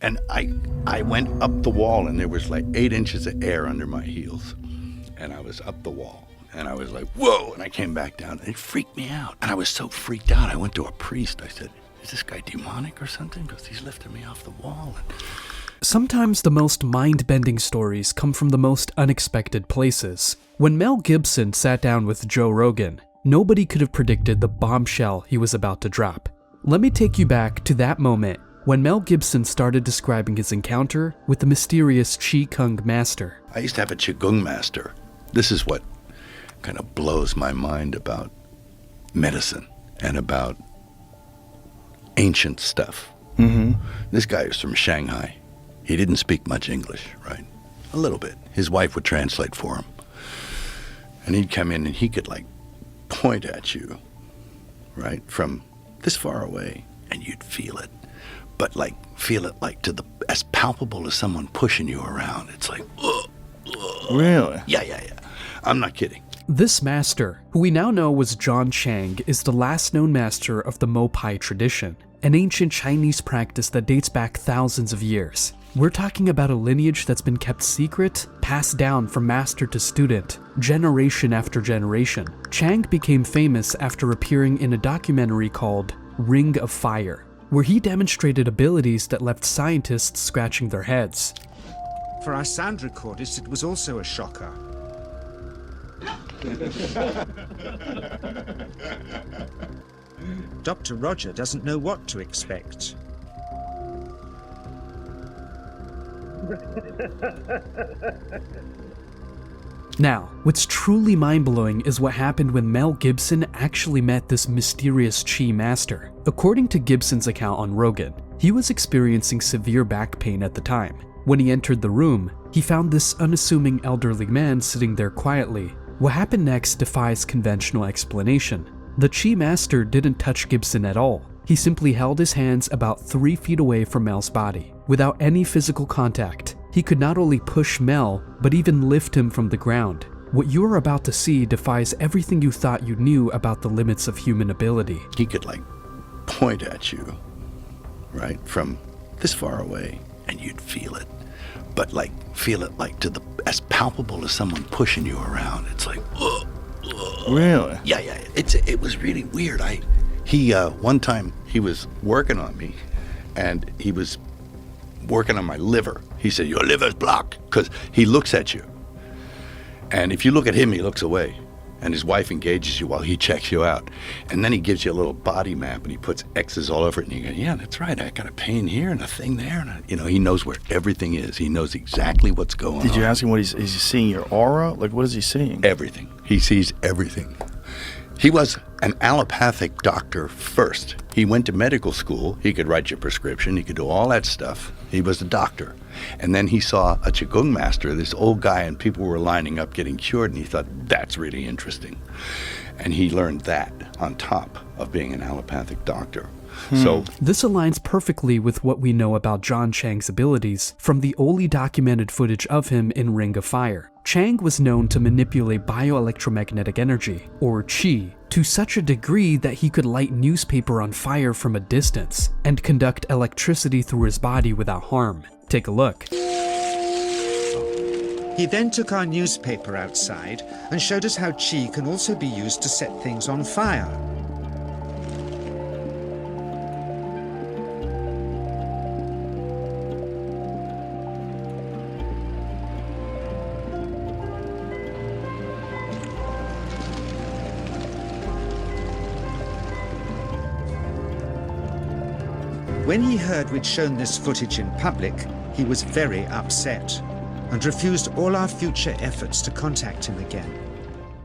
And I went up the wall, and there was like 8 inches of air under my heels. And I was up the wall, and I was like, whoa, and I came back down. It freaked me out. And I was so freaked out, I went to a priest. I said, is this guy demonic or something? Because he's lifting me off the wall. Sometimes the most mind-bending stories come from the most unexpected places. When Mel Gibson sat down with Joe Rogan, nobody could have predicted the bombshell he was about to drop. Let me take you back to that moment when Mel Gibson started describing his encounter with the mysterious Qigong master. I used to have a Qigong master. This is what kind of blows my mind about medicine and about ancient stuff. This guy is from Shanghai. He didn't speak much English, right? A little bit. His wife would translate for him. And he'd come in and he could like point at you, right, from this far away, and you'd feel it. But like, feel it like as palpable as someone pushing you around. It's like, ugh. Really? Yeah. I'm not kidding. This master, who we now know was John Chang, is the last known master of the Mopai tradition, an ancient Chinese practice that dates back thousands of years. We're talking about a lineage that's been kept secret, passed down from master to student, generation after generation. Chang became famous after appearing in a documentary called Ring of Fire, where he demonstrated abilities that left scientists scratching their heads. For our sound recordist, it was also a shocker. Dr. Roger doesn't know what to expect. Now, what's truly mind-blowing is what happened when Mel Gibson actually met this mysterious Qi master. According to Gibson's account on Rogan, he was experiencing severe back pain at the time. When he entered the room, he found this unassuming elderly man sitting there quietly. What happened next defies conventional explanation. The Qi master didn't touch Gibson at all. He simply held his hands about 3 feet away from Mel's body. Without any physical contact, he could not only push Mel, but even lift him from the ground. What you are about to see defies everything you thought you knew about the limits of human ability. He could like point at you, right, from this far away, and you'd feel it. But like, feel it like as palpable as someone pushing you around. It's like, ugh. Really? Yeah. It was really weird. One time he was working on me, and he was working on my liver. He said, your liver's blocked, because he looks at you. And if you look at him, he looks away. And his wife engages you while he checks you out. And then he gives you a little body map, and he puts X's all over it. And you go, yeah, that's right. I got a pain here and a thing there. And he knows where everything is. He knows exactly what's going on. Did you ask him is he seeing your aura? Like, what is he seeing? Everything. He sees everything. He was an allopathic doctor first. He went to medical school. He could write your prescription. He could do all that stuff. He was a doctor. And then he saw a Qigong master, this old guy, and people were lining up getting cured, and he thought, that's really interesting. And he learned that on top of being an allopathic doctor. So this aligns perfectly with what we know about John Chang's abilities from the only documented footage of him in Ring of Fire. Chang was known to manipulate bioelectromagnetic energy, or Qi, to such a degree that he could light newspaper on fire from a distance and conduct electricity through his body without harm. Take a look. He then took our newspaper outside and showed us how Qi can also be used to set things on fire. When he heard we'd shown this footage in public, he was very upset and refused all our future efforts to contact him again.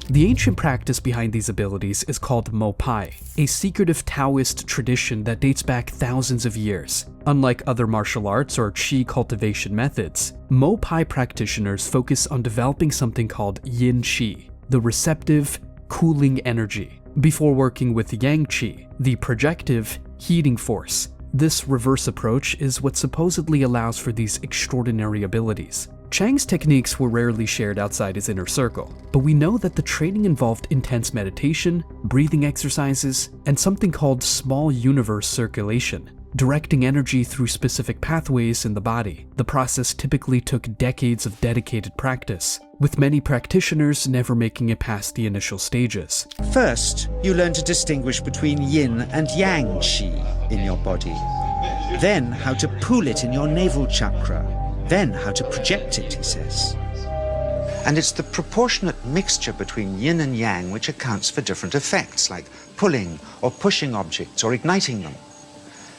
The ancient practice behind these abilities is called Mopai, a secretive Taoist tradition that dates back thousands of years. Unlike other martial arts or Qi cultivation methods, Mopai practitioners focus on developing something called Yin Qi, the receptive, cooling energy, before working with Yang Qi, the projective, heating force. This reverse approach is what supposedly allows for these extraordinary abilities. Chang's techniques were rarely shared outside his inner circle, but we know that the training involved intense meditation, breathing exercises, and something called small universe circulation. directing energy through specific pathways in the body. The process typically took decades of dedicated practice, with many practitioners never making it past the initial stages. First, you learn to distinguish between yin and yang qi in your body. Then how to pool it in your navel chakra. Then how to project it, he says. And it's the proportionate mixture between yin and yang which accounts for different effects, like pulling or pushing objects or igniting them.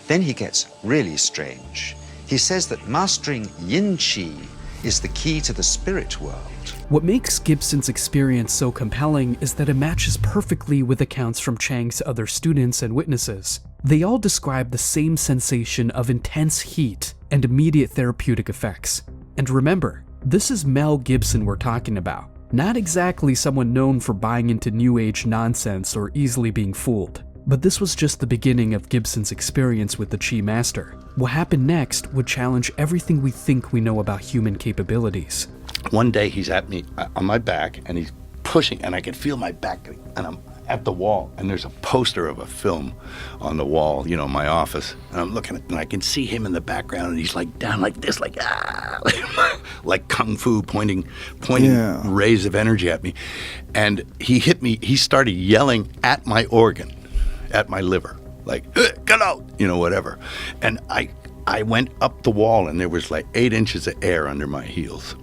Then he gets really strange. He says that mastering yin qi is the key to the spirit world. What makes Gibson's experience so compelling is that it matches perfectly with accounts from Chang's other students and witnesses. They all describe the same sensation of intense heat and immediate therapeutic effects. And remember, this is Mel Gibson we're talking about, not exactly someone known for buying into New Age nonsense or easily being fooled. But this was just the beginning of Gibson's experience with the Chi Master. What happened next would challenge everything we think we know about human capabilities. One day he's at me on my back and he's pushing and I can feel my back and I'm at the wall and there's a poster of a film on the wall, in my office. And I'm looking at it and I can see him in the background and he's like down like this, like like kung fu pointing rays of energy at me. And he hit me, he started yelling at my organ, at my liver, like, get out, whatever. And I went up the wall and there was like 8 inches of air under my heels.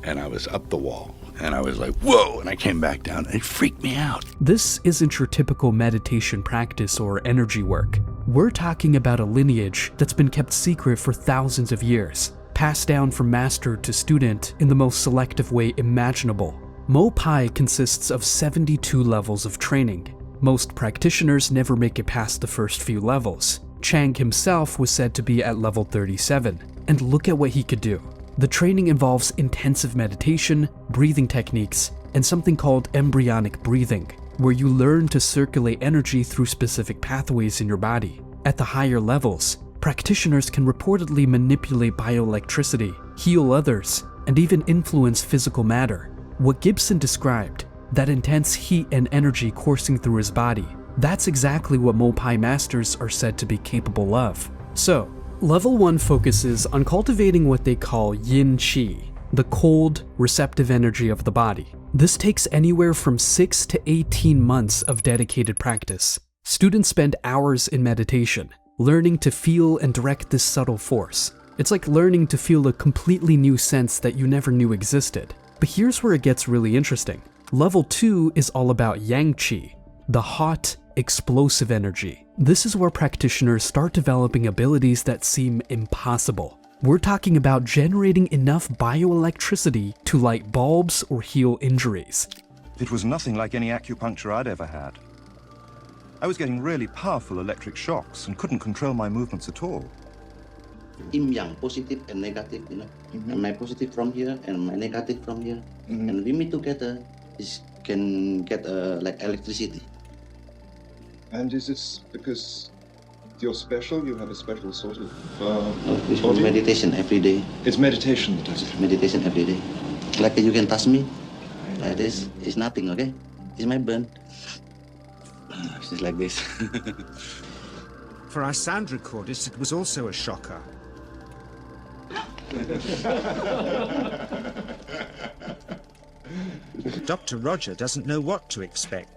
And I was up the wall and I was like, whoa, and I came back down and it freaked me out. This isn't your typical meditation practice or energy work. We're talking about a lineage that's been kept secret for thousands of years, passed down from master to student in the most selective way imaginable. Mopai consists of 72 levels of training. Most practitioners never make it past the first few levels. Chang himself was said to be at level 37, and look at what he could do. The training involves intensive meditation, breathing techniques, and something called embryonic breathing, where you learn to circulate energy through specific pathways in your body. At the higher levels, practitioners can reportedly manipulate bioelectricity, heal others, and even influence physical matter. What Gibson described, that intense heat and energy coursing through his body, that's exactly what Mopai masters are said to be capable of. So, Level 1 focuses on cultivating what they call yin qi, the cold, receptive energy of the body. This takes anywhere from 6 to 18 months of dedicated practice. Students spend hours in meditation, learning to feel and direct this subtle force. It's like learning to feel a completely new sense that you never knew existed. But here's where it gets really interesting. Level 2 is all about yang qi, the hot, explosive energy. This is where practitioners start developing abilities that seem impossible. We're talking about generating enough bioelectricity to light bulbs or heal injuries. It was nothing like any acupuncture I'd ever had. I was getting really powerful electric shocks and couldn't control my movements at all. Yin yang, positive and negative, and my positive from here and my negative from here, and we meet together, can get like electricity. And is this because you're special? You have a special sort of It's body? meditation every day. It's meditation that does it. Meditation every day. Like you can touch me, like this. It's nothing, okay? It's my burn. It's just like this. For our sound recordist, it was also a shocker. Dr. Roger doesn't know what to expect.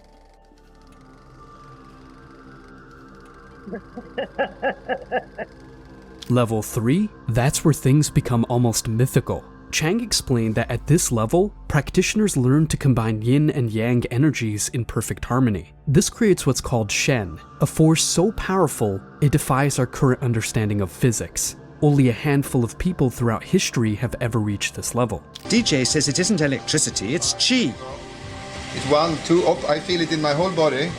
Level 3? That's where things become almost mythical. Chang explained that at this level, practitioners learn to combine yin and yang energies in perfect harmony. This creates what's called Shen, a force so powerful it defies our current understanding of physics. Only a handful of people throughout history have ever reached this level. DJ says it isn't electricity, it's chi. It's 1, 2, up. I feel it in my whole body.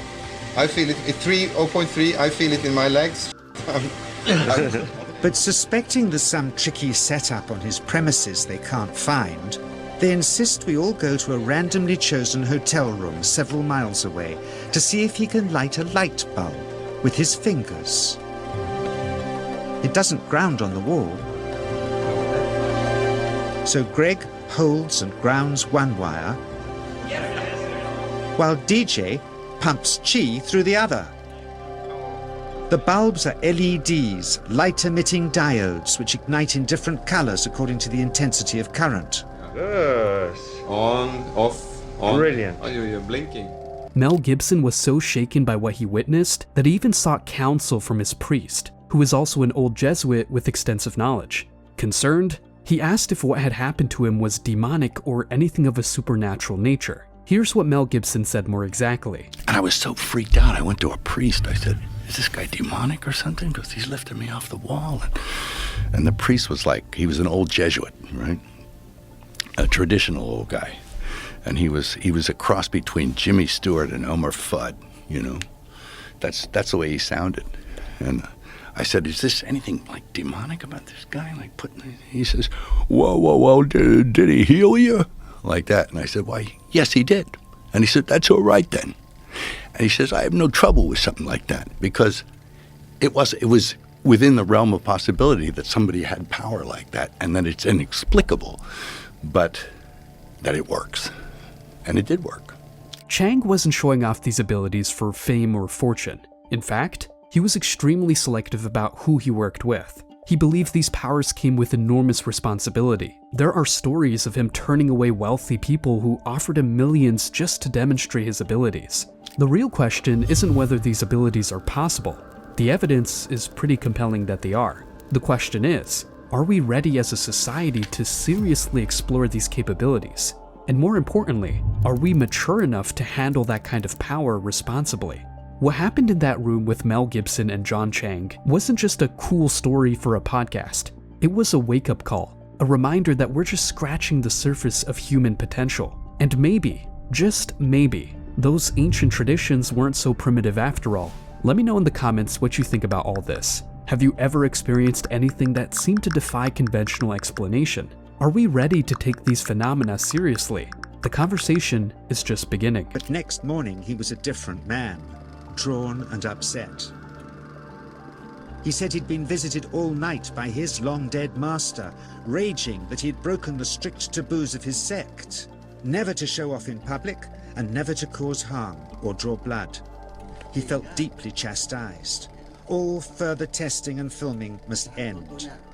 I feel it at 3, 0.3. I feel it in my legs. But suspecting there's some tricky setup on his premises they can't find, they insist we all go to a randomly chosen hotel room several miles away to see if he can light a light bulb with his fingers. It doesn't ground on the wall. So Greg holds and grounds one wire, while DJ pumps chi through the other. The bulbs are LEDs, light-emitting diodes, which ignite in different colors according to the intensity of current. Yes. On, off, on. Brilliant. Oh, you're blinking. Mel Gibson was so shaken by what he witnessed that he even sought counsel from his priest, who is also an old Jesuit with extensive knowledge. Concerned, he asked if what had happened to him was demonic or anything of a supernatural nature. Here's what Mel Gibson said more exactly. And I was so freaked out, I went to a priest. I said, is this guy demonic or something? Because he's lifting me off the wall. And the priest was like, he was an old Jesuit, right? A traditional old guy. And he was a cross between Jimmy Stewart and Elmer Fudd, you know. That's the way he sounded. And I said, is this anything like demonic about this guy? He says, whoa, did he heal you? Like that. And I said, why, yes, he did. And he said, that's all right then. And he says, I have no trouble with something like that, because it was within the realm of possibility that somebody had power like that, and that it's inexplicable, but that it works. And it did work. Chang wasn't showing off these abilities for fame or fortune. In fact, he was extremely selective about who he worked with. He believed these powers came with enormous responsibility. There are stories of him turning away wealthy people who offered him millions just to demonstrate his abilities. The real question isn't whether these abilities are possible. The evidence is pretty compelling that they are. The question is, are we ready as a society to seriously explore these capabilities? And more importantly, are we mature enough to handle that kind of power responsibly? What happened in that room with Mel Gibson and John Chang wasn't just a cool story for a podcast. It was a wake-up call, a reminder that we're just scratching the surface of human potential. And maybe, just maybe, those ancient traditions weren't so primitive after all. Let me know in the comments what you think about all this. Have you ever experienced anything that seemed to defy conventional explanation? Are we ready to take these phenomena seriously? The conversation is just beginning. But next morning he was a different man, drawn and upset. He said he'd been visited all night by his long-dead master, raging that he'd broken the strict taboos of his sect, never to show off in public and never to cause harm or draw blood. He felt deeply chastised. All further testing and filming must end.